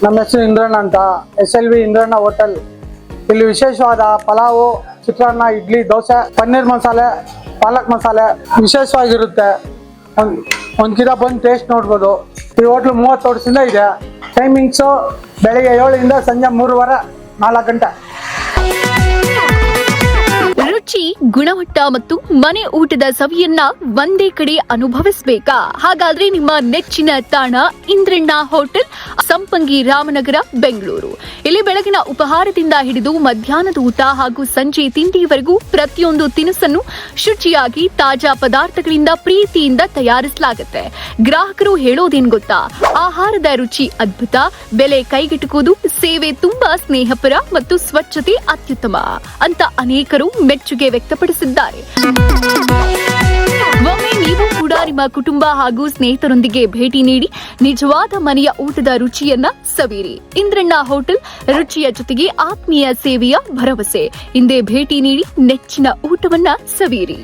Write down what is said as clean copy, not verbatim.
ನಮ್ಮ ಹೆಸರು ಇಂದ್ರಣ್ಣ ಅಂತ, SLV ಇಂದ್ರಣ್ಣ ಹೋಟೆಲ್. ಇಲ್ಲಿ ವಿಶೇಷವಾದ ಪಲಾವು, ಚಿತ್ರಾನ್ನ, ಇಡ್ಲಿ, ದೋಸೆ, ಪನ್ನೀರ್ ಮಸಾಲೆ, ಪಾಲಕ್ ಮಸಾಲೆ ವಿಶೇಷವಾಗಿರುತ್ತೆ. ಒಂದ್ಕಿತ ಬಂದು ಟೇಸ್ಟ್ ನೋಡ್ಬೋದು. ಈ ಹೋಟ್ಲು 30 ವರ್ಷದಿಂದ ಇದೆ. ಟೈಮಿಂಗ್ಸು ಬೆಳಿಗ್ಗೆ 7ರಿಂದ ಸಂಜೆ 3:15 4 ಗಂಟೆ. ರುಚಿ, ಗುಣಮಟ್ಟ ಮತ್ತು ಮನೆ ಊಟದ ಸವಿಯನ್ನ ಒಂದೇ ಕಡೆ ಅನುಭವಿಸಬೇಕಾ? ಹಾಗಾದ್ರೆ ನಿಮ್ಮ ನೆಚ್ಚಿನ ತಾಣ ಇಂದ್ರಣ್ಣ ಹೋಟೆಲ್, ಸಂಪಂಗಿ, ರಾಮನಗರ, ಬೆಂಗಳೂರು. ಇಲ್ಲಿ ಬೆಳಗಿನ ಉಪಹಾರದಿಂದ ಹಿಡಿದು ಮಧ್ಯಾಹ್ನದ ಊಟ ಹಾಗೂ ಸಂಜೆ ತಿಂಡಿಯವರೆಗೂ ಪ್ರತಿಯೊಂದು ತಿನಿಸನ್ನು ಶುಚಿಯಾಗಿ ತಾಜಾ ಪದಾರ್ಥಗಳಿಂದ ಪ್ರೀತಿಯಿಂದ ತಯಾರಿಸಲಾಗುತ್ತೆ. ಗ್ರಾಹಕರು ಹೇಳೋದೇನ್ ಗೊತ್ತಾ? ಆಹಾರದ ರುಚಿ ಅದ್ಭುತ, ಬೆಲೆ ಕೈಗೆಟುಕುವುದು, ಸೇವೆ ತುಂಬಾ ಸ್ನೇಹಪರ ಮತ್ತು ಸ್ವಚ್ಛತೆ ಅತ್ಯುತ್ತಮ ಅಂತ ಅನೇಕರು ಮೆಚ್ಚುಗೆ ವ್ಯಕ್ತಪಡಿಸಿದ್ದಾರೆ. ಒಮ್ಮೆ ನೀವು ಕೂಡ ನಿಮ್ಮ ಕುಟುಂಬ ಹಾಗೂ ಸ್ನೇಹಿತರೊಂದಿಗೆ ಭೇಟಿ ನೀಡಿ ನಿಜವಾದ ಮನೆಯ ಊಟದ ರುಚಿಯನ್ನ ಸವಿಯಿರಿ. ಇಂದ್ರಣ್ಣ ಹೋಟೆಲ್, ರುಚಿಯ ಜೊತೆಗೆ ಆತ್ಮೀಯ ಸೇವೆಯ ಭರವಸೆ. ಹಿಂದೆ ಭೇಟಿ ನೀಡಿ ನೆಚ್ಚಿನ ಊಟವನ್ನ ಸವಿಯಿರಿ.